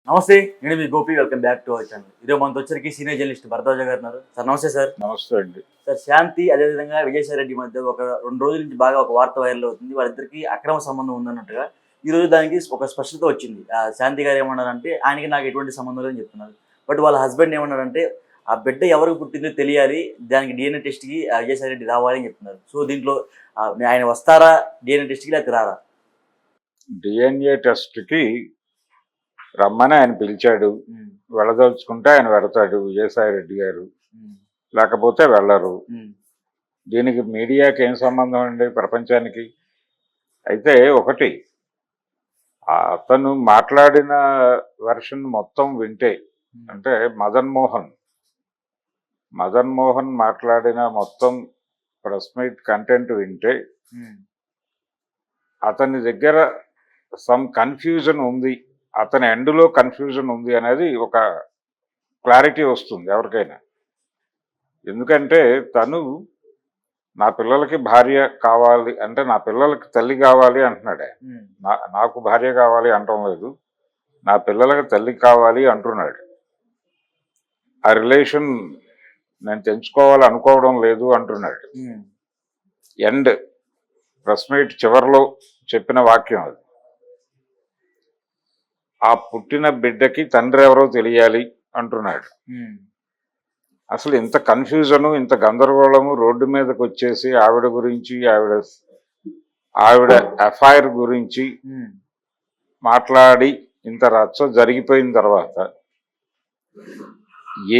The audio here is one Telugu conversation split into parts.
నమస్తే, నేను మీ Gopi. Welcome back to our channel. ఈరోజు మనతో వచ్చరికి సీనియర్ జర్నలిస్ట్ భరద్వాజ గారు ఉన్నారు. సార్ నమస్తే సార్. నమస్తే అండి. సార్, శాంతి అదేవిధంగా విజయసాయి రెడ్డి మధ్య ఒక 2 రోజుల నుంచి బాగా ఒక వార్త వైరల్ అవుతుంది. వాళ్ళిద్దరికి అక్రమ సంబంధం ఉందన్నట్టుగా ఈ రోజు దానికి ఒక స్పష్టత వచ్చింది. శాంతి గారు ఏమన్నారంటే ఆయనకి నాకు ఎటువంటి సంబంధం లేదని చెప్తున్నారు. బట్ వాళ్ళ హస్బెండ్ ఏమన్నారంటే ఆ బిడ్డ ఎవరికి పుట్టిందో తెలియాలి, దానికి డిఎన్ఏ టెస్ట్కి విజయసాయి రెడ్డి రావాలి అని చెప్తున్నారు. సో దీంట్లో ఆయన వస్తారా డిఎన్ఏ టెస్ట్కి, లేకపోతే రారా? డిఎన్ఏ టెస్ట్కి రమ్మని ఆయన పిలిచాడు. వెళ్ళదలుచుకుంటే ఆయన వెళతాడు విజయసాయి రెడ్డి గారు, లేకపోతే వెళ్ళరు. దీనికి మీడియాకి ఏం సంబంధం అండి, ప్రపంచానికి? అయితే ఒకటి, అతను మాట్లాడిన వెర్షన్ మొత్తం వింటే, అంటే మదన్ మోహన్ మాట్లాడిన మొత్తం ప్రెస్ మీట్ కంటెంట్ వింటే అతని దగ్గర సమ్ కన్ఫ్యూజన్ ఉంది, అతని ఎండ్లో కన్ఫ్యూజన్ ఉంది అనేది ఒక క్లారిటీ వస్తుంది ఎవరికైనా. ఎందుకంటే తను నా పిల్లలకి భార్య కావాలి అంటే, నా పిల్లలకి తల్లి కావాలి అంటున్నాడే. నాకు భార్య కావాలి అంటం లేదు, నా పిల్లలకి తల్లి కావాలి అంటున్నాడు. ఆ రిలేషన్ నేను తెంచుకోవాలి అనుకోవడం లేదు అంటున్నాడు. ఎండ్ ప్రెస్ మీట్ చివరిలో చెప్పిన వాక్యం అది. ఆ పుట్టిన బిడ్డకి తండ్రి ఎవరో తెలియాలి అంటున్నాడు. అసలు ఇంత కన్ఫ్యూజను, ఇంత గందరగోళము రోడ్డు మీదకి వచ్చేసి ఆవిడ గురించి, ఆవిడ ఎఫ్ఐఆర్ గురించి మాట్లాడి ఇంత రచ్చ జరిగిపోయిన తర్వాత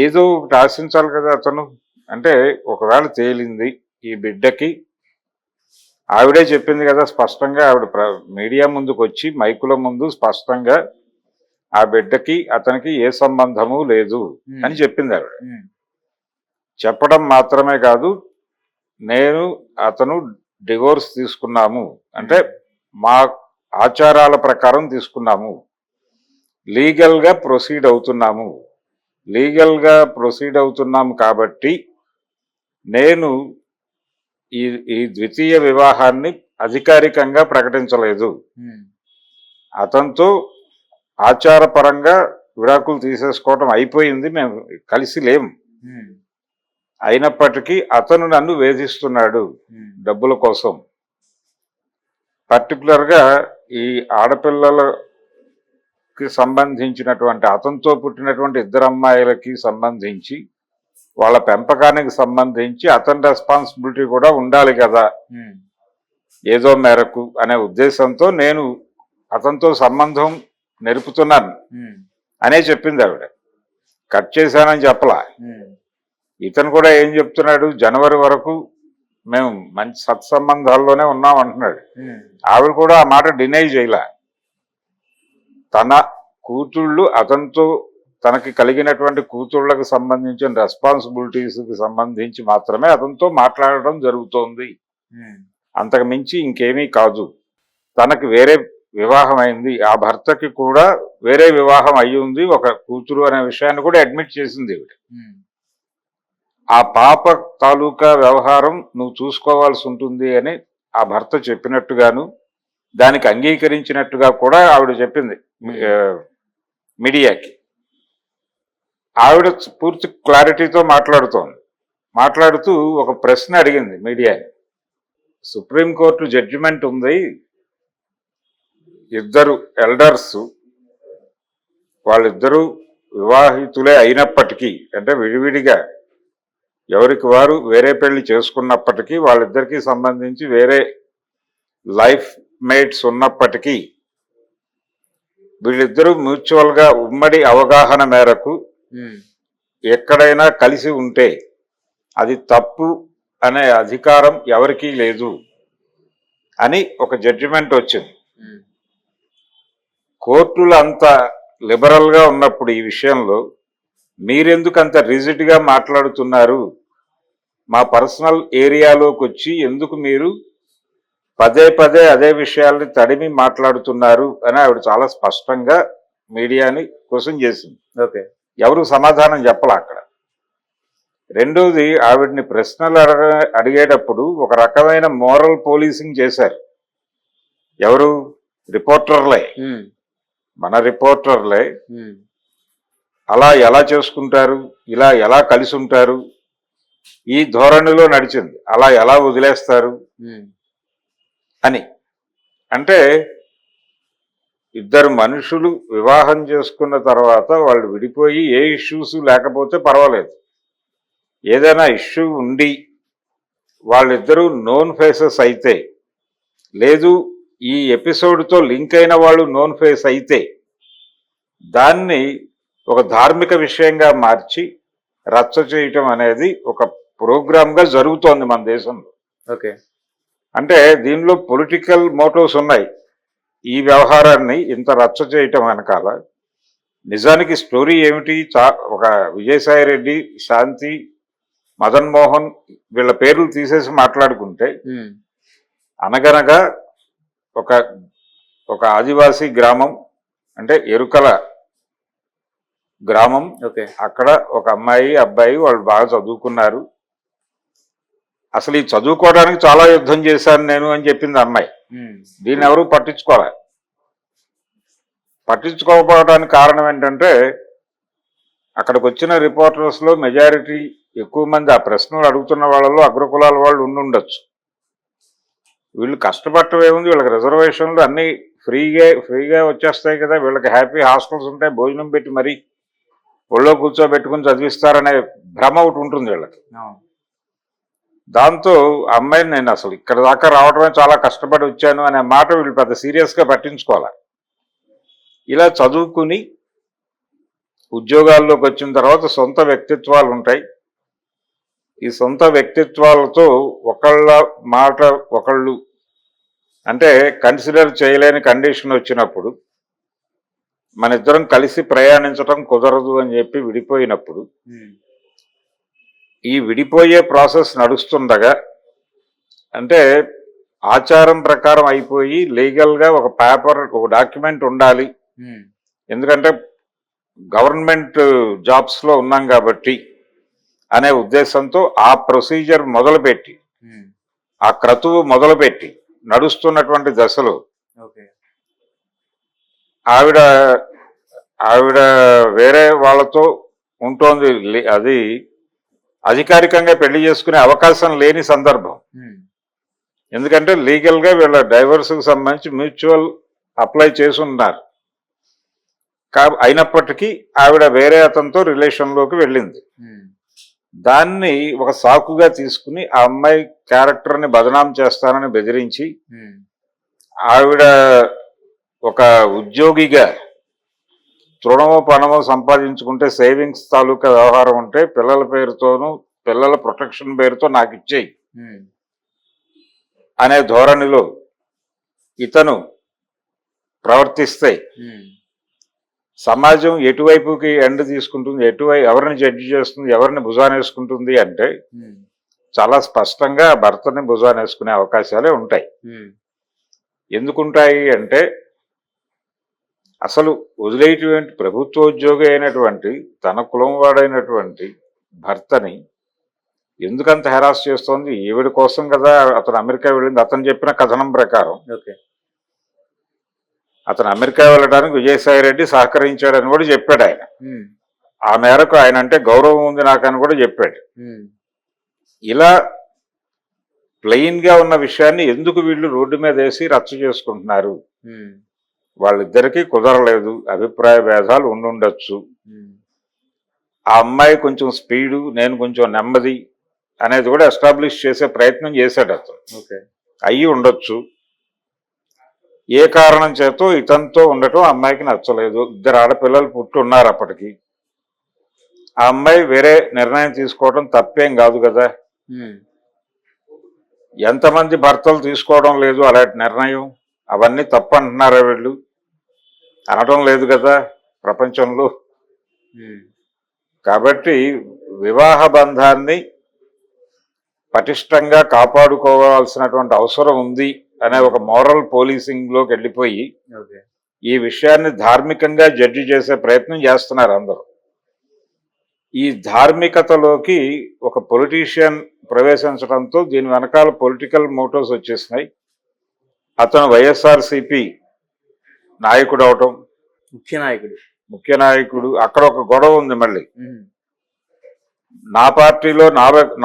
ఏదో ఒకటి ఆశించాలి కదా అతను. అంటే ఒకవేళ తేలింది ఈ బిడ్డకి, ఆవిడే చెప్పింది కదా స్పష్టంగా, ఆవిడ మీడియా ముందుకు వచ్చి మైకుల ముందు స్పష్టంగా ఆ బిడ్డకి అతనికి ఏ సంబంధము లేదు అని చెప్పింది ఆవిడ. చెప్పడం మాత్రమే కాదు, అతను డివోర్స్ తీసుకున్నాము అంటే మా ఆచారాల ప్రకారం తీసుకున్నాము, లీగల్గా ప్రొసీడ్ అవుతున్నాము కాబట్టి నేను ఈ ద్వితీయ వివాహాన్ని అధికారికంగా ప్రకటించలేదు, అతనితో ఆచారపరంగా విడాకులు తీసేసుకోవటం అయిపోయింది, మేము కలిసి లేము, అయినప్పటికీ అతను నన్ను వేధిస్తున్నాడు డబ్బుల కోసం. పర్టికులర్గా ఈ ఆడపిల్లలకి సంబంధించినటువంటి, అతనితో పుట్టినటువంటి 2 అమ్మాయిలకి సంబంధించి వాళ్ళ పెంపకానికి సంబంధించి అతని రెస్పాన్సిబిలిటీ కూడా ఉండాలి కదా ఏదో మేరకు అనే ఉద్దేశంతో నేను అతనితో సంబంధం నెరుపుతున్నాను అనే చెప్పింది ఆవిడ. కట్ చేశానని చెప్పలా. ఇతను కూడా ఏం చెప్తున్నాడు, జనవరి వరకు మేము మంచి సత్సంబంధాల్లోనే ఉన్నాం అంటున్నాడు. ఆవిడ కూడా ఆ మాట డినై చేయలే. తన కూతుళ్ళు, అతనితో తనకి కలిగినటువంటి కూతుళ్ళకు సంబంధించిన రెస్పాన్సిబిలిటీస్కి సంబంధించి మాత్రమే అతనితో మాట్లాడడం జరుగుతోంది, అంతకు మించి ఇంకేమీ కాదు. తనకి వేరే వివాహం అయింది, ఆ భర్తకి కూడా వేరే వివాహం అయ్యి ఉంది, ఒక కూతురు అనే విషయాన్ని కూడా అడ్మిట్ చేసింది ఆవిడ. ఆ పాప తాలూకా వ్యవహారం నువ్వు చూసుకోవాల్సి ఉంటుంది అని ఆ భర్త చెప్పినట్టుగాను, దానికి అంగీకరించినట్టుగా కూడా ఆవిడ చెప్పింది మీడియాకి. ఆవిడ పూర్తి క్లారిటీతో మాట్లాడుతూ ఒక ప్రశ్న అడిగింది మీడియాని. సుప్రీంకోర్టు జడ్జిమెంట్ ఉంది, 2 ఎల్డర్స్ వాళ్ళిద్దరూ వివాహితులే అయినప్పటికీ, అంటే విడివిడిగా ఎవరికి వారు వేరే పెళ్లి చేసుకున్నప్పటికీ, వాళ్ళిద్దరికీ సంబంధించి వేరే లైఫ్ మేట్స్ ఉన్నప్పటికీ, వీళ్ళిద్దరూ మ్యూచువల్గా ఉమ్మడి అవగాహన మేరకు ఎక్కడైనా కలిసి ఉంటే అది తప్పు అనే అధికారం ఎవరికీ లేదు అని ఒక జడ్జిమెంట్ వచ్చింది. కోర్టులు అంత లిబరల్గా ఉన్నప్పుడు ఈ విషయంలో మీరెందుకు అంత రిజిడ్గా మాట్లాడుతున్నారు, మా పర్సనల్ ఏరియాలోకి వచ్చి ఎందుకు మీరు పదే అదే విషయాల్ని తడిమి మాట్లాడుతున్నారు అని ఆవిడ చాలా స్పష్టంగా మీడియాని క్వశ్చన్ చేసింది. ఓకే, ఎవరు సమాధానం చెప్పాల అక్కడ. రెండోది, ఆవిడ్ని ప్రశ్నలు అడిగేటప్పుడు ఒక రకమైన మోరల్ పోలీసింగ్ చేశారు. ఎవరు? రిపోర్టర్లే. మన రిపోర్టర్లే ఉమ్, అలా ఎలా చేసుకుంటారు, ఇలా ఎలా కలిసి ఉంటారు, ఈ ధోరణిలో నడిచింది. అలా ఎలా వదిలేస్తారు ఉమ్, అని. అంటే ఇద్దరు మనుషులు వివాహం చేసుకున్న తర్వాత వాళ్ళు విడిపోయి ఏ ఇష్యూస్ లేకపోతే పర్వాలేదు. ఏదైనా ఇష్యూ ఉండి వాళ్ళిద్దరూ నోన్ ఫేసెస్ అయితే, లేదు ఈ ఎపిసోడ్తో లింక్ అయిన వాళ్ళు నోన్ ఫేస్ అయితే, దాన్ని ఒక ధార్మిక విషయంగా మార్చి రచ్చ చేయటం అనేది ఒక ప్రోగ్రామ్గా జరుగుతోంది మన దేశంలో. ఓకే. అంటే దీనిలో పొలిటికల్ మోటివ్స్ ఉన్నాయి. ఈ వ్యవహారాన్ని ఇంత రచ్చ చేయటం వెనకాల నిజానికి స్టోరీ ఏమిటి? ఒక విజయసాయి రెడ్డి, శాంతి, మదన్ మోహన్ వీళ్ళ పేర్లు తీసేసి మాట్లాడుకుంటే, ఉమ్, అనగనగా ఒక ఒక ఆదివాసీ గ్రామం, అంటే ఎరుకల గ్రామం. ఓకే. అక్కడ ఒక అమ్మాయి అబ్బాయి వాళ్ళు బాగా చదువుకున్నారు. అసలు ఈ చదువుకోవడానికి చాలా యుద్ధం చేశాను నేను అని చెప్పింది అమ్మాయి. ఉమ్, దీన్ని ఎవరు పట్టించుకోవాలి. పట్టించుకోకపోవడానికి కారణం ఏంటంటే అక్కడికి వచ్చిన రిపోర్టర్స్లో మెజారిటీ ఎక్కువ మంది ఆ ప్రశ్నలు అడుగుతున్న వాళ్ళలో అగ్రకులాల వాళ్ళు ఉండుండొచ్చు. వీళ్ళు కష్టపడటం ఏముంది, వీళ్ళకి రిజర్వేషన్లు అన్నీ ఫ్రీగా వచ్చేస్తాయి కదా, వీళ్ళకి హ్యాపీ హాస్టల్స్ ఉంటాయి, భోజనం పెట్టి మరీ ఒళ్ళో కూర్చోబెట్టుకుని చదివిస్తారనే భ్రమ ఒకటి ఉంటుంది వీళ్ళకి. అవును. దాంతో అమ్మాయిని నేను అసలు ఇక్కడ దాకా రావడమే చాలా కష్టపడి వచ్చాను అనే మాట వీళ్ళు పెద్ద సీరియస్గా పట్టించుకోవాలి. ఇలా చదువుకుని ఉద్యోగాల్లోకి వచ్చిన తర్వాత సొంత వ్యక్తిత్వాలు ఉంటాయి. ఈ సొంత వ్యక్తిత్వాలతో ఒకళ్ళ మాట ఒకళ్ళు అంటే కన్సిడర్ చేయలేని కండిషన్ వచ్చినప్పుడు, మన ఇద్దరం కలిసి ప్రయాణించడం కుదరదు అని చెప్పి విడిపోయినప్పుడు, ఉమ్, ఈ విడిపోయే ప్రాసెస్ నడుస్తుండగా, అంటే ఆచారం ప్రకారం అయిపోయి లీగల్గా ఒక పేపర్, ఒక డాక్యుమెంట్ ఉండాలి. ఉమ్, ఎందుకంటే గవర్నమెంట్ జాబ్స్లో ఉన్నాం కాబట్టి అనే ఉద్దేశంతో ఆ ప్రొసీజర్ మొదలుపెట్టి, ఉమ్, ఆ క్రతువు మొదలుపెట్టి నడుస్తున్నటువంటి దశలో ఓకే. ఆవిడ ఆవిడ వేరే వాళ్ళతో ఉంటోంది. అది అధికారికంగా పెళ్లి చేసుకునే అవకాశం లేని సందర్భం. ఉమ్, ఎందుకంటే లీగల్గా వీళ్ళ డైవర్స్కి సంబంధించి మ్యూచువల్ అప్లై చేసి ఉన్నారు. అయినప్పటికీ ఆవిడ వేరే అతనితో రిలేషన్లోకి వెళ్ళింది. ఉమ్, దాన్ని ఒక సాకుగా తీసుకుని ఆ అమ్మాయి క్యారెక్టర్ని బదనాం చేస్తానని బెదిరించి, ఉమ్, ఆవిడ ఒక ఉద్యోగిగా తృణమో పణమో సంపాదించుకుంటే సేవింగ్స్ తాలూకా వ్యవహారం ఉంటే పిల్లల పేరుతోనూ పిల్లల ప్రొటెక్షన్ పేరుతో నాకు ఇచ్చేయి ఉమ్, అనే ధోరణిలో ఇతను ప్రవర్తిస్తే ఉమ్, సమాజం ఎటువైపుకి ఎండ్ తీసుకుంటుంది, ఎవరిని జడ్జి చేస్తుంది, ఎవరిని భుజానేసుకుంటుంది అంటే ఉమ్, చాలా స్పష్టంగా భర్తని భుజానేసుకునే అవకాశాలే ఉంటాయి. ఉమ్, ఎందుకుంటాయి అంటే అసలు వదిలేటువంటి ప్రభుత్వోద్యోగి అయినటువంటి తన కులం వాడైనటువంటి భర్తని ఎందుకంత హెరాస్ చేస్తోంది? ఈవిడ కోసం కదా అతను అమెరికా వెళ్ళింది. అతను చెప్పిన కథనం ప్రకారం ఓకే. అతను అమెరికా వెళ్ళడానికి విజయసాయి రెడ్డి సహకరించాడని కూడా చెప్పాడు ఆయన. ఉమ్, ఆ మేరకు ఆయన అంటే గౌరవం ఉంది నాకని కూడా చెప్పాడు. ఉమ్, ఇలా ప్లెయిన్గా ఉన్న విషయాన్ని ఎందుకు వీళ్ళు రోడ్డు మీద వేసి రచ్చ చేసుకుంటున్నారు? ఉమ్, వాళ్ళిద్దరికీ కుదరలేదు, అభిప్రాయ భేదాలు ఉండుండొచ్చు. ఉమ్, ఆ అమ్మాయి కొంచెం స్పీడు, నేను కొంచెం నెమ్మది అనేది కూడా ఎస్టాబ్లిష్ చేసే ప్రయత్నం చేశాడు అతను. ఓకే. అయ్యి ఉండొచ్చు. ఏ కారణం చేతో ఇతనితో ఉండటం అమ్మాయికి నచ్చలేదు. ఇద్దరు ఆడపిల్లలు పుట్టి ఉన్నారు అప్పటికి. ఆ అమ్మాయి వేరే నిర్ణయం తీసుకోవడం తప్పేం కాదు కదా. ఉమ్, ఎంతమంది భర్తలు తీసుకోవడం లేదు అలాంటి నిర్ణయం? అవన్నీ తప్పంటున్నారా వీళ్ళు? అనడం లేదు కదా ప్రపంచంలో. ఉమ్, కాబట్టి వివాహ బంధాన్ని పటిష్టంగా కాపాడుకోవాల్సినటువంటి అవసరం ఉంది అనే ఒక మోరల్ పోలీసింగ్లోకి వెళ్ళిపోయి ఓకే. ఈ విషయాన్ని ధార్మికంగా జడ్జి చేసే ప్రయత్నం చేస్తున్నారు అందరూ. ఈ ధార్మికతలోకి ఒక పొలిటీషియన్ ప్రవేశించడంతో దీని వెనకాల పొలిటికల్ మోటివ్స్ వచ్చేసినాయి. అతను వైఎస్ఆర్సిపి నాయకుడు అవటం, ముఖ్య నాయకుడు అక్కడ ఒక గొడవ ఉంది. మళ్ళీ ఉమ్, నా పార్టీలో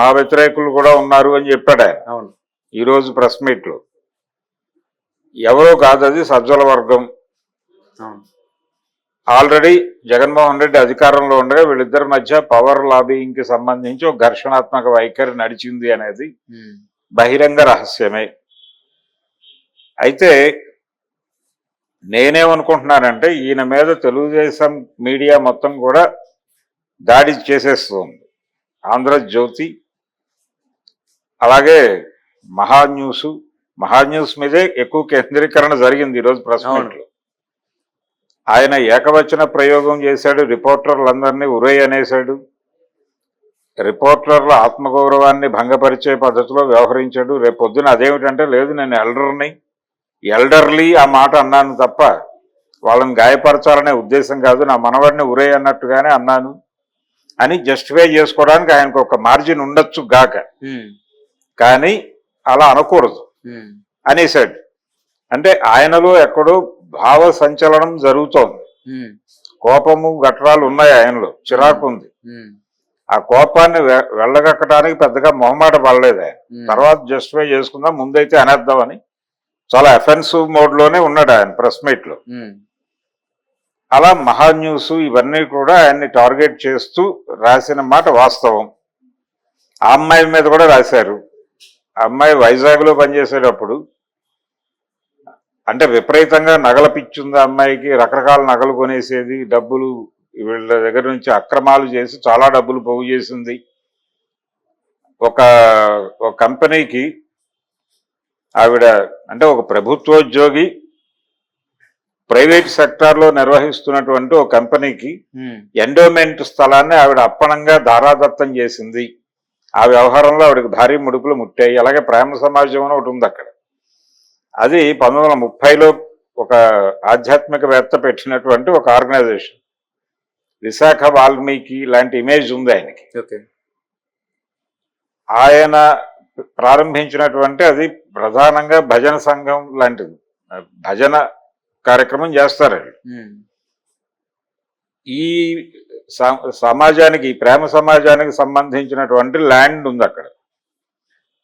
నా వ్యతిరేకులు కూడా ఉన్నారు అని చెప్పాడు ఆయన అవును. ఈ రోజు ప్రెస్ మీట్ లో. ఎవరో కాదు, అది సజ్జల వర్గం. అవును. ఆల్రెడీ జగన్మోహన్ రెడ్డి అధికారంలో ఉండగా వీళ్ళిద్దరి మధ్య పవర్ లాబింగ్ కి సంబంధించి ఒక ఘర్షణాత్మక వైఖరి నడిచింది అనేది ఉమ్, బహిరంగ రహస్యమే. అయితే నేనేమనుకుంటున్నానంటే ఈయన మీద తెలుగుదేశం మీడియా మొత్తం కూడా దాడి చేసేస్తుంది. ఆంధ్రజ్యోతి, అలాగే మహాన్యూస్ మీదే ఎక్కువ కేంద్రీకరణ జరిగింది ఈరోజు ప్రెస్ మీట్ లో. ఆయన ఏకవచన ప్రయోగం చేశాడు, రిపోర్టర్లందరినీ ఉరే అనేశాడు, రిపోర్టర్ల ఆత్మగౌరవాన్ని భంగపరిచే పద్ధతిలో వ్యవహరించాడు. రేపు పొద్దున అదేమిటంటే, లేదు నేను ఎల్డర్లీ ఆ మాట అన్నాను తప్ప వాళ్ళని గాయపరచాలనే ఉద్దేశం కాదు, నా మనవాడిని ఉరే అన్నట్టుగానే అన్నాను అని జస్టిఫై చేసుకోవడానికి ఆయనకు ఒక మార్జిన్ ఉండొచ్చు గాక, కానీ అలా అనకూడదు అనేసాడు. అంటే ఆయనలో ఎక్కడో భావ సంచలనం జరుగుతోంది. కోపము గట్రాలు ఉన్నాయి ఆయనలో, చిరాకు ఉంది. ఆ కోపాన్ని వెళ్ళగక్కడానికి పెద్దగా మొహమాట పడలేదు ఆయన. తర్వాత జస్టిఫై చేసుకుందాం, ముందైతే అనేద్దామని చాలా అఫెన్సివ్ మోడ్ లోనే ఉన్నాడు ఆయన ప్రెస్ మీట్ లో. అలా మహాన్యూస్ ఇవన్నీ కూడా ఆయన్ని టార్గెట్ చేస్తూ రాసిన మాట వాస్తవం. ఆ అమ్మాయి మీద కూడా రాశారు. ఆ అమ్మాయి వైజాగ్ లో పనిచేసేటప్పుడు అంటే విపరీతంగా నగల పిచ్చుంది ఆ అమ్మాయికి, రకరకాల నగలు కొనేసేది, డబ్బులు వీళ్ళ దగ్గర నుంచి అక్రమాలు చేసి చాలా డబ్బులు పోగు చేసింది. ఒక కంపెనీకి ఆవిడ అంటే ఒక ప్రభుత్వోద్యోగి ప్రైవేట్ సెక్టార్ లో నిర్వహిస్తున్నటువంటి ఒక కంపెనీకి ఎండోమెంట్ స్థలాన్ని ఆవిడ అప్పనంగా ధారాదత్తం చేసింది. ఆ వ్యవహారంలో ఆవిడకి భారీ ముడుపులు ముట్టాయి. అలాగే ప్రేమ సమాజం అని ఒకటి ఉంది అక్కడ. అది 1930లో ఒక ఆధ్యాత్మికవేత్త పెట్టినటువంటి ఒక ఆర్గనైజేషన్. విశాఖ వాల్మీకి లాంటి ఇమేజ్ ఉంది ఆయనకి. ఆయన ప్రారంభించినటువంటి అది ప్రధానంగా భజన సంఘం లాంటిది, భజన కార్యక్రమం చేస్తారండి. ఈ సమాజానికి, ప్రేమ సమాజానికి సంబంధించినటువంటి ల్యాండ్ ఉంది అక్కడ.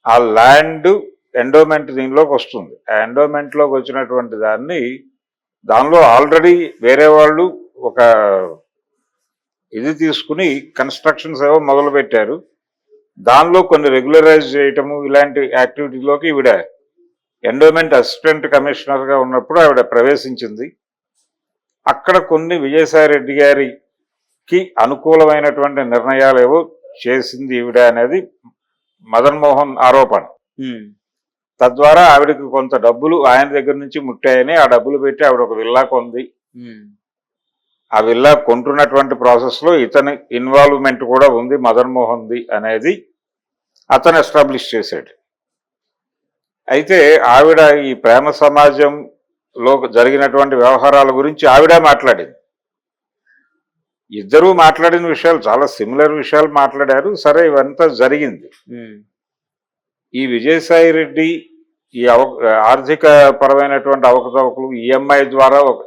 ఆ ల్యాండ్ ఎండోమెంట్ దీనిలోకి వస్తుంది. ఆ ఎండోమెంట్ లోకి వచ్చినటువంటి దానిలో ఆల్రెడీ వేరే వాళ్ళు ఒక ఇది తీసుకుని కన్స్ట్రక్షన్స్ ఏవో మొదలు పెట్టారు. దానిలో కొన్ని రెగ్యులరైజ్ చేయటము ఇలాంటి యాక్టివిటీలోకి ఈవిడ ఎండోమెంట్ అసిస్టెంట్ కమిషనర్ గా ఉన్నప్పుడు ఆవిడ ప్రవేశించింది. అక్కడ కొన్ని విజయసాయి రెడ్డి గారికి అనుకూలమైనటువంటి నిర్ణయాలు ఏవో చేసింది ఈవిడ అనేది మదన్ మోహన్ ఆరోపణ. తద్వారా ఆవిడకి కొంత డబ్బులు ఆయన దగ్గర నుంచి ముట్టాయని ఆ డబ్బులు పెట్టి ఆవిడ ఒక విల్లా కొంది. ఆ విల్లా కొంటున్నటువంటి ప్రాసెస్ లో ఇతని ఇన్వాల్వ్మెంట్ కూడా ఉంది, మదన్ మోహన్ది అనేది అతను ఎస్టాబ్లిష్ చేశాడు. అయితే ఆవిడ ఈ ప్రేమ సమాజంలో జరిగినటువంటి వ్యవహారాల గురించి ఆవిడ మాట్లాడింది. ఇద్దరూ మాట్లాడిన విషయాలు చాలా సిమిలర్ విషయాలు మాట్లాడారు. సరే, ఇవంతా జరిగింది. ఈ విజయసాయి రెడ్డి ఈ ఆర్థిక పరమైనటువంటి అవకతవకలు,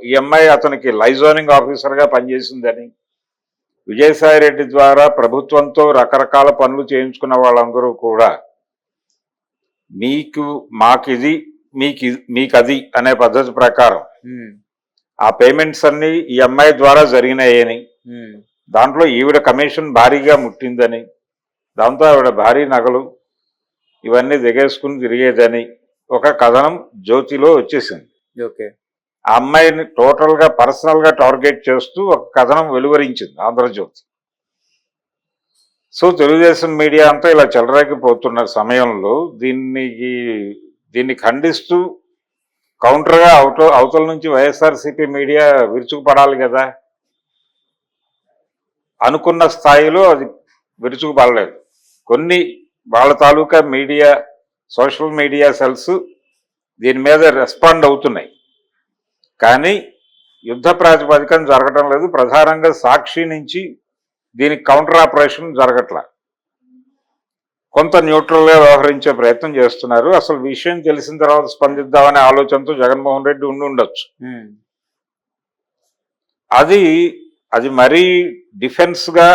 ఈఎంఐ అతనికి లైజోనింగ్ ఆఫీసర్ గా పనిచేసిందని, విజయసాయి రెడ్డి ద్వారా ప్రభుత్వంతో రకరకాల పనులు చేయించుకున్న వాళ్ళందరూ కూడా మాకిది మీకది అనే పద్ధతి ప్రకారం ఆ పేమెంట్స్ అన్ని ఈ అమ్మాయి ద్వారా జరిగినాయని, దాంట్లో ఈవిడ కమిషన్ భారీగా ముట్టిందని, దాంతో ఆవిడ భారీ నగలు ఇవన్నీ దిగేసుకుని తిరిగేదని ఒక కథనం జ్యోతిలో వచ్చేసింది. ఆ అమ్మాయిని టోటల్ గా పర్సనల్ గా టార్గెట్ చేస్తూ ఒక కథనం వెలువరించింది ఆంధ్రజ్యోతి. సో తెలుగుదేశం మీడియా అంతా ఇలా చెలరేగిపోతున్న సమయంలో దీన్ని ఖండిస్తూ కౌంటర్ గా అవతల నుంచి వైఎస్ఆర్సీపీ మీడియా విరుచుకుపడాలి కదా. అనుకున్న స్థాయిలో అది విరుచుకుపడలేదు. కొన్ని వాళ్ళ తాలూకా మీడియా, సోషల్ మీడియా సెల్స్ దీని మీద రెస్పాండ్ అవుతున్నాయి, కానీ యుద్ధ ప్రాతిపదికన జరగటం లేదు. ప్రధానంగా సాక్షి నుంచి దీనికి కౌంటర్ ఆపరేషన్ జరగట్లా. కొంత న్యూట్రల్ గా వ్యవహరించే ప్రయత్నం చేస్తున్నారు. అసలు విషయం తెలిసిన తర్వాత స్పందిద్దామనే ఆలోచనతో జగన్మోహన్ రెడ్డి ఉండొచ్చు. అది మరీ డిఫెన్స్ గా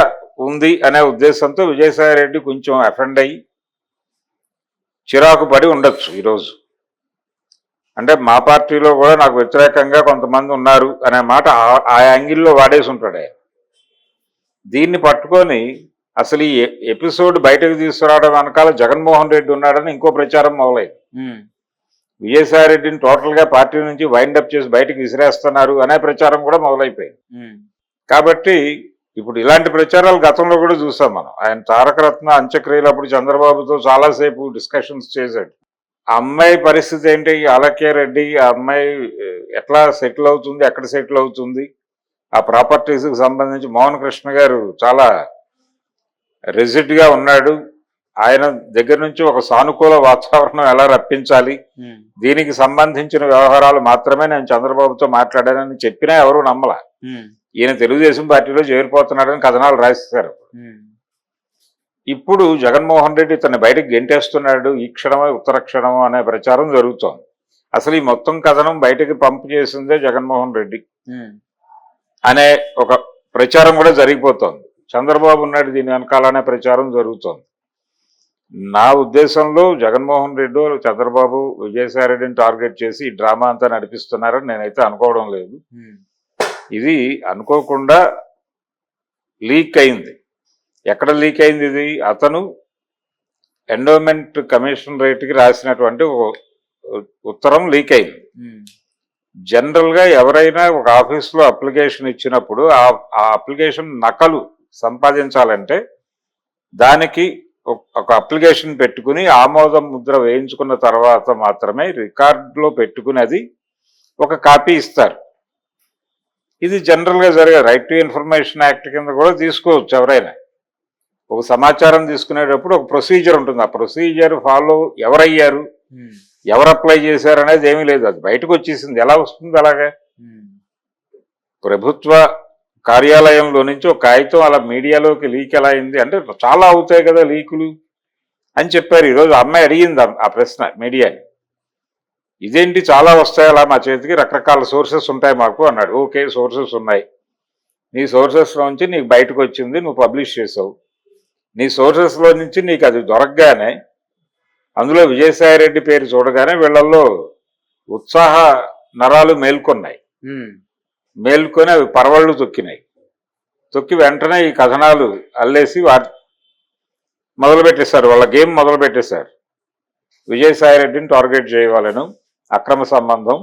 ఉంది అనే ఉద్దేశంతో విజయసాయి రెడ్డి కొంచెం అఫెండ్ అయ్యి చిరాకు పడి ఉండొచ్చు ఈరోజు. అంటే మా పార్టీలో కూడా నాకు వ్యతిరేకంగా కొంతమంది ఉన్నారు అనే మాట ఆ యాంగిల్లో వాడేసి ఉంటాడు ఆయన. దీన్ని పట్టుకొని అసలు ఈ ఎపిసోడ్ బయటకు తీసుకురావడం వెనకాల జగన్మోహన్ రెడ్డి ఉన్నాడని ఇంకో ప్రచారం మొదలైంది. విజయసాయి రెడ్డిని టోటల్ గా పార్టీ నుంచి వైండప్ చేసి బయటకు విసిరేస్తున్నారు అనే ప్రచారం కూడా మొదలైపోయింది. కాబట్టి ఇప్పుడు ఇలాంటి ప్రచారాలు గతంలో కూడా చూసాం మనం. ఆయన తారకరత్న అంత్యక్రియలు అప్పుడు చంద్రబాబుతో చాలాసేపు డిస్కషన్స్ చేశాడు. ఆ అమ్మాయి పరిస్థితి ఏంటి, అలకే రెడ్డి ఆ అమ్మాయి ఎట్లా సెటిల్ అవుతుంది, ఎక్కడ సెటిల్ అవుతుంది, ఆ ప్రాపర్టీస్కి సంబంధించి మోహన్ కృష్ణ గారు చాలా రెజిడ్ గా ఉన్నాడు. ఆయన దగ్గర నుంచి ఒక సానుకూల వాతావరణం ఎలా రప్పించాలి, దీనికి సంబంధించిన వ్యవహారాలు మాత్రమే నేను చంద్రబాబుతో మాట్లాడానని చెప్పినా ఎవరు నమ్మల. ఈయన తెలుగుదేశం పార్టీలో చేరిపోతున్నాడని కథనాలు రాసేశారు. ఇప్పుడు జగన్మోహన్ రెడ్డి తన బయటకు గెంటేస్తున్నాడు, ఈ క్షణమే ఉత్తర క్షణము అనే ప్రచారం జరుగుతోంది. అసలు ఈ మొత్తం కథనం బయటకు పంపు చేసిందే జగన్మోహన్ రెడ్డి అనే ఒక ప్రచారం కూడా జరిగిపోతోంది. చంద్రబాబు ఉన్నాడు దీని వెనకాలనే ప్రచారం జరుగుతోంది. నా ఉద్దేశంలో జగన్మోహన్ రెడ్డి చంద్రబాబు విజయసాయి రెడ్డిని టార్గెట్ చేసి ఈ డ్రామా అంతా నడిపిస్తున్నారని నేనైతే అనుకోవడం లేదు. ఇది అనుకోకుండా లీక్ అయింది. ఎక్కడ లీక్ అయింది ఇది? అతను ఎండోమెంట్ కమిషనరేట్కి రాసినటువంటి ఉత్తరం లీక్ అయింది. జనరల్ గా ఎవరైనా ఒక ఆఫీస్లో అప్లికేషన్ ఇచ్చినప్పుడు ఆ అప్లికేషన్ నకలు సంపాదించాలంటే దానికి ఒక అప్లికేషన్ పెట్టుకుని ఆమోదం ముద్ర వేయించుకున్న తర్వాత మాత్రమే రికార్డులో పెట్టుకుని అది ఒక కాపీ ఇస్తారు. ఇది జనరల్ గా జరిగే రైట్ టు ఇన్ఫర్మేషన్ యాక్ట్ కింద కూడా తీసుకోవచ్చు. ఎవరైనా ఒక సమాచారం తీసుకునేటప్పుడు ఒక ప్రొసీజర్ ఉంటుంది. ఆ ప్రొసీజర్ ఫాలో ఎవరయ్యారు, ఎవరు అప్లై చేశారు అనేది ఏమీ లేదు. అది బయటకు వచ్చేసింది. ఎలా వస్తుంది అలాగే? ప్రభుత్వ కార్యాలయంలో నుంచి ఒక కాగితం అలా మీడియాలోకి లీక్ ఎలా అయింది అంటే చాలా అవుతాయి కదా లీకులు అని చెప్పారు. ఈరోజు అమ్మాయి అడిగింది ఆ ప్రశ్న మీడియాని. ఇదేంటి చాలా వస్తాయి అలా మా చేతికి, రకరకాల సోర్సెస్ ఉంటాయి మాకు అన్నాడు. ఓకే, సోర్సెస్ ఉన్నాయి, నీ సోర్సెస్లో నుంచి నీకు బయటకు వచ్చింది, నువ్వు పబ్లిష్ చేసావు. నీ సోర్సెస్లో నుంచి నీకు అది దొరకగానే అందులో విజయసాయి రెడ్డి పేరు చూడగానే వీళ్ళల్లో ఉత్సాహ నరాలు మేల్కొన్నాయి. మేల్కొని అవి పరవళ్ళు తొక్కి వెంటనే ఈ కథనాలు అల్లేసి మొదలుపెట్టేశారు. వాళ్ళ గేమ్ మొదలుపెట్టేశారు. విజయసాయి రెడ్డిని టార్గెట్ చేయవాలను, అక్రమ సంబంధం,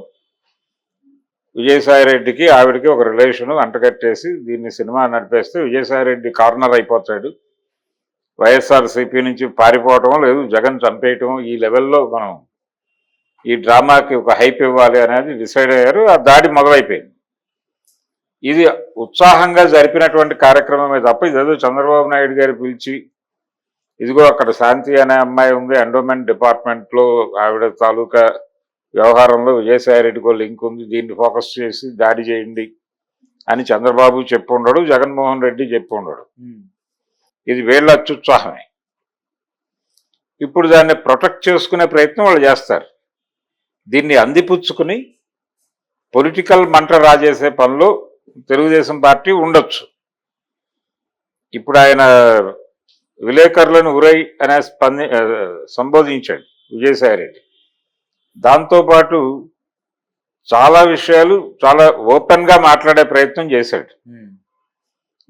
విజయసాయి రెడ్డికి ఆవిడికి ఒక రిలేషను అంటగట్టేసి దీన్ని సినిమా నడిపేస్తే విజయసాయి రెడ్డి కార్నర్ అయిపోతాడు. వైఎస్ఆర్సీపీ నుంచి పారిపోవటం లేదు, జగన్ చంపేయటం, ఈ లెవెల్లో మనం ఈ డ్రామాకి ఒక హైప్ ఇవ్వాలి అనేది డిసైడ్ అయ్యారు. ఆ దాడి మొదలైపోయింది. ఇది ఉత్సాహంగా జరిపినటువంటి కార్యక్రమమే తప్ప ఇదేదో చంద్రబాబు నాయుడు గారు పిలిచి ఇదిగో అక్కడ శాంతి అనే అమ్మాయి ఉంది ఎండోమెంట్ డిపార్ట్మెంట్లో, ఆవిడ తాలూకా వ్యవహారంలో విజయసాయి రెడ్డికో లింక్ ఉంది, దీన్ని ఫోకస్ చేసి దాడి చేయండి అని చంద్రబాబు చెప్పు ఉండడు, జగన్మోహన్ రెడ్డి చెప్పు ఉండడు. ఇది వీళ్ళ అత్యుత్సాహమే. ఇప్పుడు దాన్ని ప్రొటెక్ట్ చేసుకునే ప్రయత్నం వాళ్ళు చేస్తారు. దీన్ని అందిపుచ్చుకుని పొలిటికల్ మంట రాజేసే పనిలో తెలుగుదేశం పార్టీ ఉండొచ్చు. ఇప్పుడు ఆయన విలేకరులను ఉరై అనే సంబోధించాడు విజయసాయి రెడ్డి. దాంతోపాటు చాలా విషయాలు చాలా ఓపెన్ గా మాట్లాడే ప్రయత్నం చేశాడు.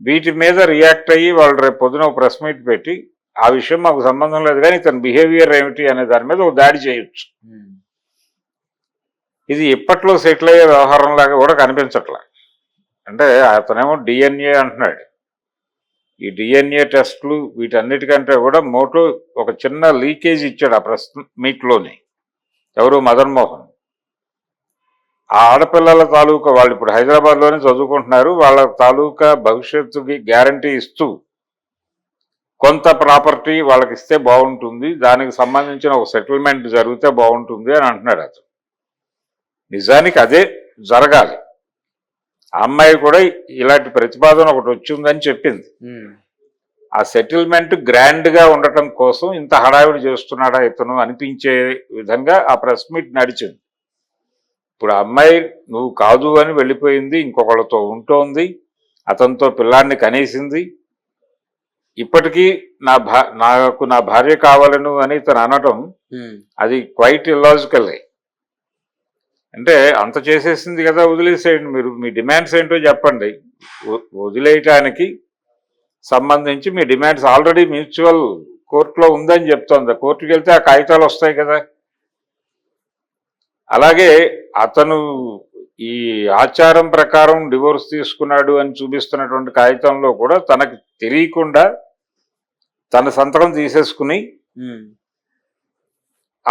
వీటి మీద రియాక్ట్ అయ్యి వాళ్ళు రేపు పొద్దున ఒక ప్రెస్ మీట్ పెట్టి ఆ విషయం మాకు సంబంధం లేదు కానీ తన బిహేవియర్ ఏమిటి అనే దాని మీద ఒక దాడి చేయొచ్చు. ఇది ఇప్పట్లో సెటిల్ అయ్యే వ్యవహారం లాగా కూడా కనిపించట్లా. అంటే అతనేమో డిఎన్ఏ అంటున్నాడు. ఈ డిఎన్ఏ టెస్టులు వీటన్నిటికంటే కూడా మోటో ఒక చిన్న లీకేజ్ ఇచ్చాడు ఆ ప్రెస్ మీట్లోని. ఎవరు? మదన్ మోహన్. ఆ ఆడపిల్లల తాలూకా వాళ్ళు ఇప్పుడు హైదరాబాద్లోనే చదువుకుంటున్నారు. వాళ్ళ తాలూకా భవిష్యత్తుకి గ్యారంటీ ఇస్తూ కొంత ప్రాపర్టీ వాళ్ళకి ఇస్తే బాగుంటుంది, దానికి సంబంధించిన ఒక సెటిల్మెంట్ జరిగితే బాగుంటుంది అని అంటున్నాడు అతను. నిజానికి అదే జరగాలి. ఆ అమ్మాయి కూడా ఇలాంటి ప్రతిపాదన ఒకటి వచ్చిందని చెప్పింది. ఆ సెటిల్మెంట్ గ్రాండ్ గా ఉండటం కోసం ఇంత హడావిడి చేస్తున్నాడా ఇతను అనిపించే విధంగా ఆ ప్రెస్ మీట్ నడిచింది. ఇప్పుడు ఆ అమ్మాయి నువ్వు కాదు అని వెళ్ళిపోయింది, ఇంకొకళ్ళతో ఉంటోంది, అతనితో పిల్లాన్ని కనేసింది. ఇప్పటికీ నాకు నా భార్య కావాలను అని తను అనడం అది క్వైట్ ఇల్లాజికల్. అంటే అంత చేసేసింది కదా, వదిలేసేయండి. మీరు మీ డిమాండ్స్ ఏంటో చెప్పండి. వదిలేయటానికి సంబంధించి మీ డిమాండ్స్ ఆల్రెడీ మ్యూచువల్ కోర్టులో ఉందని చెప్తోంది. కోర్టుకి వెళ్తే ఆ కాగితాలు వస్తాయి కదా. అలాగే అతను ఈ ఆచారం ప్రకారం డివోర్స్ తీసుకున్నాడు అని చూపిస్తున్నటువంటి కాగితంలో కూడా తనకు తెలియకుండా తన సంతకం తీసేసుకుని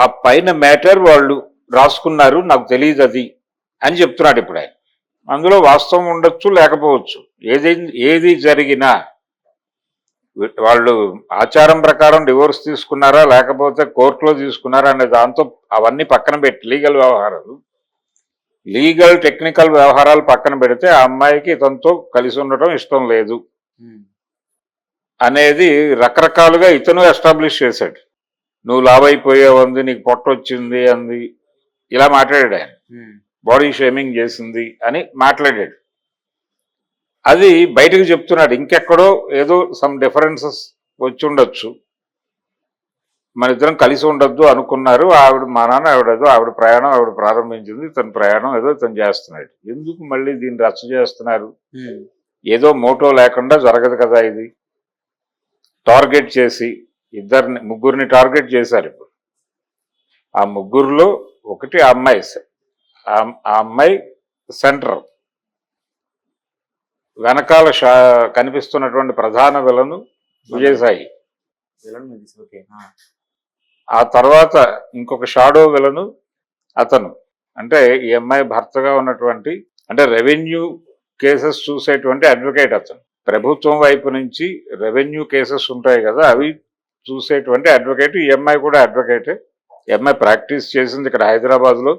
ఆ పైన మ్యాటర్ వాళ్ళు రాసుకున్నారు, నాకు తెలియదు అది అని చెప్తున్నాడు ఇప్పుడు ఆయన. అందులో వాస్తవం ఉండొచ్చు, లేకపోవచ్చు. ఏది జరిగినా వాళ్ళు ఆచారం ప్రకారం డివోర్స్ తీసుకున్నారా లేకపోతే కోర్టులో తీసుకున్నారా అనే దాంతో అవన్నీ పక్కన పెట్టి లీగల్ టెక్నికల్ వ్యవహారాలు పక్కన పెడితే ఆ అమ్మాయికి ఇతనితో కలిసి ఉండటం ఇష్టం లేదు అనేది రకరకాలుగా ఇతను ఎస్టాబ్లిష్ చేశాడు. నువ్వు లావైపోయావుంది, నీకు పొట్ట వచ్చింది అంది, ఇలా మాట్లాడాడు ఆయన. బాడీ షేమింగ్ చేసింది అని మాట్లాడాడు. అది బయటకు చెప్తున్నాడు. ఇంకెక్కడో ఏదో సమ్ డిఫరెన్సెస్ వచ్చి ఉండొచ్చు, మన ఇద్దరం కలిసి ఉండొద్దు అనుకున్నారు. మా నాన్న ఆవిడ ప్రయాణం ఆవిడ ప్రారంభించింది, తన ప్రయాణం ఏదో తను చేస్తున్నాడు. ఎందుకు మళ్ళీ దీన్ని రచ్చ చేస్తున్నారు? ఏదో మోటో లేకుండా జరగదు కదా ఇది. టార్గెట్ చేసి ముగ్గురిని టార్గెట్ చేశారు. ఇప్పుడు ఆ ముగ్గురులో ఒకటి ఆ అమ్మాయి. ఆ అమ్మాయి సెంటర్ వెనకాల కనిపిస్తున్నటువంటి ప్రధాన విలను విజయసాయి. ఆ తర్వాత ఇంకొక షాడో విలను అతను. అంటే ఈ అమ్మాయి భర్తగా ఉన్నటువంటి, అంటే రెవెన్యూ కేసెస్ చూసేటువంటి అడ్వకేట్ అతను. ప్రభుత్వం వైపు నుంచి రెవెన్యూ కేసెస్ ఉంటాయి కదా, అవి చూసేటువంటి అడ్వకేట్. ఈ అమ్మాయి కూడా అడ్వకేటే. ఈ అమ్మాయి ప్రాక్టీస్ చేసింది ఇక్కడ హైదరాబాద్లో.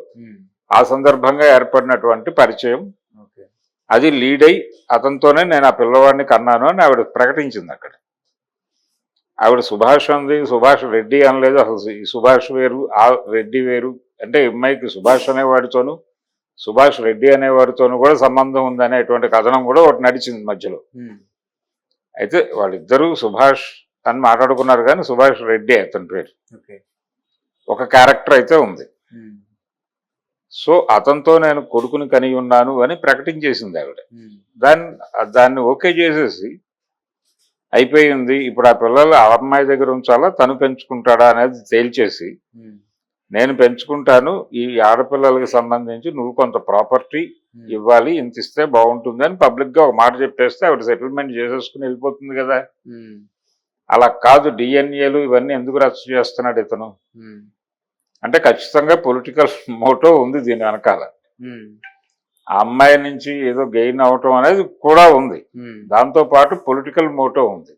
ఆ సందర్భంగా ఏర్పడినటువంటి పరిచయం అది లీడ్ అయి అతనితోనే నేను ఆ పిల్లవాడిని కన్నాను అని ఆవిడ ప్రకటించింది అక్కడ. ఆవిడ సుభాష్ అంది, సుభాష్ రెడ్డి అనలేదు. అసలు ఈ సుభాష్ వేరు, ఆ రెడ్డి వేరు. అంటే అమ్మాయికి సుభాష్ అనేవాడితోనూ సుభాష్ రెడ్డి అనేవాడితోనూ కూడా సంబంధం ఉందనేటువంటి కథనం కూడా ఒకటి నడిచింది మధ్యలో. అయితే వాళ్ళిద్దరూ సుభాష్ అని మాట్లాడుకున్నారు, కానీ సుభాష్ రెడ్డి అతని పేరు. ఒక క్యారెక్టర్ అయితే ఉంది. సో అతనితో నేను కొడుకుని కని ఉన్నాను అని ప్రకటించేసింది ఆవిడ. దాన్ని ఓకే చేసేసి అయిపోయింది. ఇప్పుడు ఆ పిల్లలు ఆ అమ్మాయి దగ్గర ఉంచాలా, తను పెంచుకుంటాడా అనేది తేల్చేసి, నేను పెంచుకుంటాను, ఈ ఆడపిల్లలకి సంబంధించి నువ్వు కొంత ప్రాపర్టీ ఇవ్వాలి, ఇంత ఇస్తే బాగుంటుంది అని పబ్లిక్ గా ఒక మాట చెప్పేస్తే ఆవిడ సెటిల్మెంట్ చేసేసుకుని వెళ్ళిపోతుంది కదా. అలా కాదు, డిఎన్ఏలు ఇవన్నీ ఎందుకు రచ్చ చేస్తున్నాడు ఇతను అంటే ఖచ్చితంగా పొలిటికల్ మోటో ఉంది దీని వెనకాల. ఆ అమ్మాయి నుంచి ఏదో గెయిన్ అవటం అనేది కూడా ఉంది, దాంతో పాటు పొలిటికల్ మోటో ఉంది.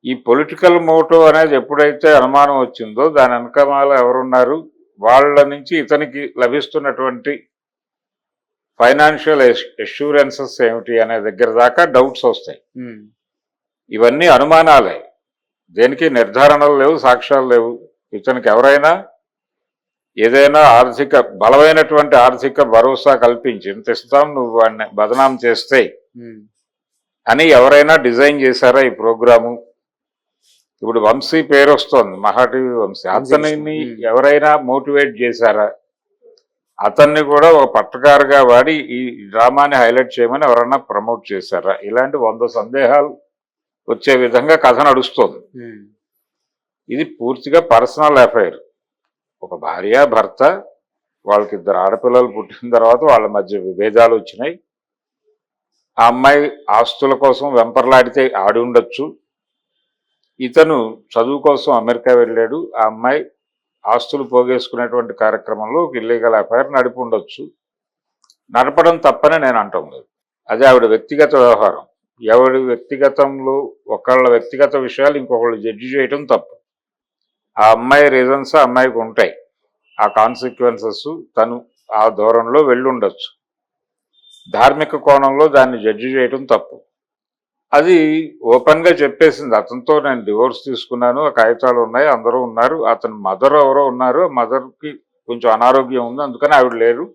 ఈ పొలిటికల్ మోటో అనేది ఎప్పుడైతే అనుమానం వచ్చిందో దాని వెనకమాల ఎవరున్నారు, వాళ్ళ నుంచి ఇతనికి లభిస్తున్నటువంటి ఫైనాన్షియల్ అష్యూరెన్సెస్ ఏమిటి అనే దగ్గర దాకా డౌట్స్ వస్తాయి. ఇవన్నీ అనుమానాలే, దేనికి నిర్ధారణలు లేవు, సాక్ష్యాలు లేవు. ఇతనికి ఎవరైనా ఏదైనా బలమైనటువంటి ఆర్థిక భరోసా కల్పించి ఇంత ఇస్తాం నువ్వు వాడిని బదనాం చేస్తే అని ఎవరైనా డిజైన్ చేశారా ఈ ప్రోగ్రాము? ఇప్పుడు వంశీ పేరు వస్తోంది, మహా టీవీ వంశీ. అతనిని ఎవరైనా మోటివేట్ చేశారా? అతన్ని కూడా ఒక పట్టకారుగా వాడి ఈ డ్రామాని హైలైట్ చేయమని ఎవరైనా ప్రమోట్ చేశారా? ఇలాంటి 100 సందేహాలు వచ్చే విధంగా కథ నడుస్తోంది. ఇది పూర్తిగా పర్సనల్ అఫైర్. ఒక భార్య భర్త, వాళ్ళకి 2 ఆడపిల్లలు పుట్టిన తర్వాత వాళ్ళ మధ్య విభేదాలు వచ్చినాయి. ఆ అమ్మాయి ఆస్తుల కోసం వెంపర్లాడితే ఆడి ఉండొచ్చు. ఇతను చదువు కోసం అమెరికా వెళ్ళాడు. ఆ అమ్మాయి ఆస్తులు పోగేసుకునేటువంటి కార్యక్రమంలో ఒక ఇల్లీగల్ అఫైర్ నడిపి ఉండొచ్చు. నడపడం తప్పనే నేను అంటాం లేదు, అదే ఆవిడ వ్యక్తిగత వ్యవహారం. ఎవరి వ్యక్తిగతంలో ఒకళ్ళ వ్యక్తిగత విషయాలు ఇంకొకళ్ళు జడ్జి చేయటం తప్పు. ఆ అమ్మాయి రీజన్స్ ఆ అమ్మాయికి ఉంటాయి, ఆ కాన్సిక్వెన్సెస్ తను ఆ దూరంలో వెళ్ళి ఉండొచ్చు. ధార్మిక కోణంలో దాన్ని జడ్జి చేయటం తప్పు. అది ఓపెన్గా చెప్పేసింది, అతనితో నేను డివోర్స్ తీసుకున్నాను, ఆ కాగితాలు ఉన్నాయి, అందరూ ఉన్నారు, అతని మదర్ ఎవరో ఉన్నారు, మదర్కి కొంచెం అనారోగ్యం ఉంది, అందుకని ఆవిడ లేరు,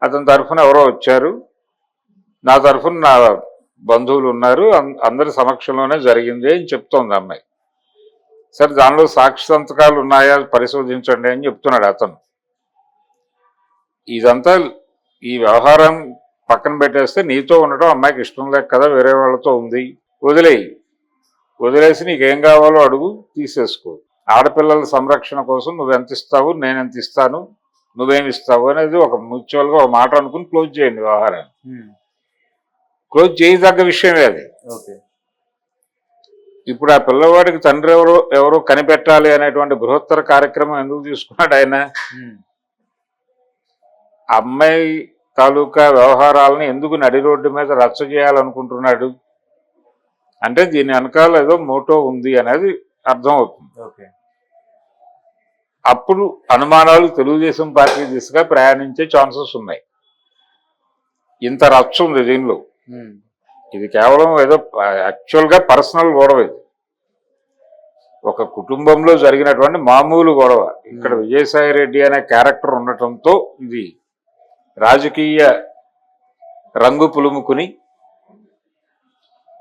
అతని తరఫున ఎవరో వచ్చారు, నా తరఫున నా బంధువులు ఉన్నారు, అందరి సమక్షంలోనే జరిగింది అని చెప్తోంది అమ్మాయి. సరే దానిలో సాక్షి సంతకాలు ఉన్నాయా పరిశోధించండి అని చెప్తున్నాడు అతను. ఇదంతా ఈ వ్యవహారం పక్కన పెట్టేస్తే నీతో ఉండటం అమ్మాయికి ఇష్టం లేక కదా వేరే వాళ్ళతో ఉంది, వదిలేసి నీకేం కావాలో అడుగు తీసేసుకో. ఆడపిల్లల సంరక్షణ కోసం నువ్వెంత ఇస్తావు, నేను ఎంత ఇస్తాను, నువ్వేమి ఇస్తావు అనేది ఒక మ్యూచువల్గా ఒక మాట అనుకుని క్లోజ్ చేయండి వ్యవహారాన్ని. క్లోజ్ చేయదగ్గ విషయమే అది. ఇప్పుడు ఆ పిల్లవాడికి తండ్రి ఎవరో కనిపెట్టాలి అనేటువంటి బృహత్తర కార్యక్రమం ఎందుకు తీసుకున్నాడు ఆయన? అమ్మాయి తాలూకా వ్యవహారాలను ఎందుకు నడి రోడ్డు మీద రచ్చ చేయాలనుకుంటున్నాడు అంటే దీని వెనకాల ఏదో మోటో ఉంది అనేది అర్థం అవుతుంది. అప్పుడు అనుమానాలు తెలుగుదేశం పార్టీ దిశగా ప్రయాణించే ఛాన్సెస్ ఉన్నాయి. ఇంత రచ్చ ఉంది దీనిలో. ఇది కేవలం ఏదో యాక్చువల్గా పర్సనల్ గొడవ, ఇది ఒక కుటుంబంలో జరిగినటువంటి మామూలు గొడవ. ఇక్కడ విజయసాయి రెడ్డి అనే క్యారెక్టర్ ఉండటంతో ఇది రాజకీయ రంగు పులుముకుని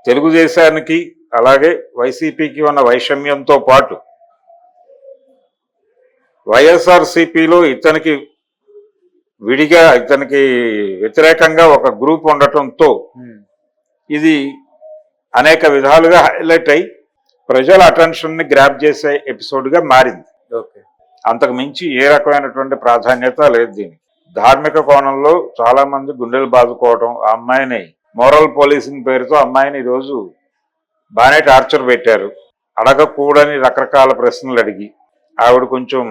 తెలుగుదేశానికి అలాగే వైసీపీకి ఉన్న వైషమ్యంతో పాటు వైఎస్ఆర్సీపీలో ఇతనికి విడిగా ఇతనికి వ్యతిరేకంగా ఒక గ్రూప్ ఉండటంతో ఇది అనేక విధాలుగా హైలైట్ అయి ప్రజల అటెన్షన్ ని గ్రాప్ చేసే ఎపిసోడ్ గా మారింది. అంతకు మించి ఏ రకమైనటువంటి ప్రాధాన్యత లేదు దీనికి. ధార్మిక కోణంలో చాలా మంది గుండెలు బాదుకోవడం, ఆ అమ్మాయిని మోరల్ పోలీసింగ్ పేరుతో అమ్మాయిని ఈరోజు బాగానే టార్చర్ పెట్టారు. అడగకూడని రకరకాల ప్రశ్నలు అడిగి ఆవిడ కొంచెం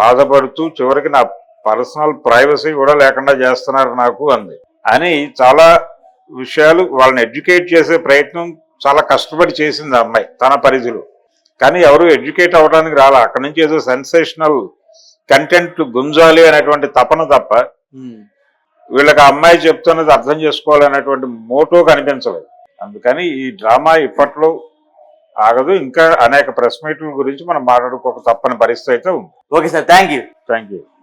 బాధపడుతూ చివరికి నా పర్సనల్ ప్రైవసీ కూడా లేకుండా చేస్తున్నారు నాకు అంది అని చాలా విషయాలు వాళ్ళని ఎడ్యుకేట్ చేసే ప్రయత్నం చాలా కష్టపడి చేసింది ఆ అమ్మాయి తన పరిధిలో. కానీ ఎవరు ఎడ్యుకేట్ అవ్వడానికి రాలా. అక్కడి నుంచి ఏదో సెన్సేషనల్ కంటెంట్ గుంజాలి అనేటువంటి తపన తప్ప వీళ్ళకి ఆ అమ్మాయి చెప్తున్నది అర్థం చేసుకోవాలనేటువంటి మోటో కనిపించలేదు. అందుకని ఈ డ్రామా ఇప్పట్లో ఆగదు. ఇంకా అనేక ప్రెస్ మీట్ల గురించి మనం మాట్లాడుకోక తప్పని పరిస్థితి అయితే ఉంది. Okay sir, thank you.